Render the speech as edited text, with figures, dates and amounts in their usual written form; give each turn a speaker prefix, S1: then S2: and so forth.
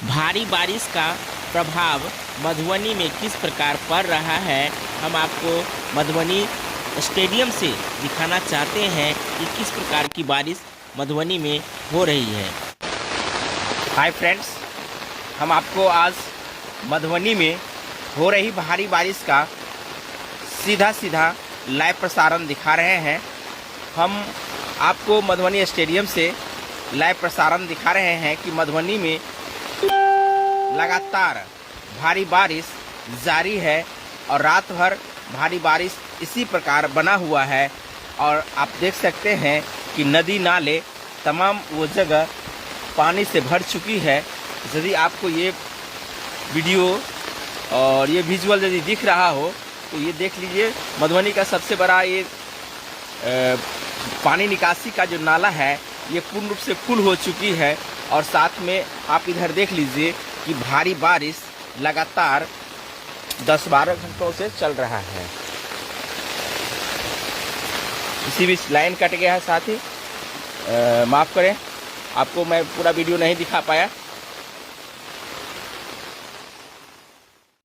S1: भारी बारिश का प्रभाव मधुबनी में किस प्रकार पड़ रहा है, हम आपको मधुबनी स्टेडियम से दिखाना चाहते हैं कि किस प्रकार की बारिश मधुबनी में हो रही है। हाय फ्रेंड्स, हम आपको आज मधुबनी में हो रही भारी बारिश का सीधा लाइव प्रसारण दिखा रहे हैं। हम आपको मधुबनी स्टेडियम से लाइव प्रसारण दिखा रहे हैं कि मधुबनी में लगातार भारी बारिश जारी है और रात भर भारी बारिश इसी प्रकार बना हुआ है। और आप देख सकते हैं कि नदी नाले तमाम वो जगह पानी से भर चुकी है। यदि आपको ये वीडियो और ये विजुअल यदि दिख रहा हो तो ये देख लीजिए, मधुबनी का सबसे बड़ा ये पानी निकासी का जो नाला है ये पूर्ण रूप से फुल हो चुकी है। और साथ में आप इधर देख लीजिए कि भारी बारिश लगातार 10-12 घंटों से चल रहा है। इसी बीच लाइन कट गया है, साथ ही माफ़ करें, आपको मैं पूरा वीडियो नहीं दिखा पाया।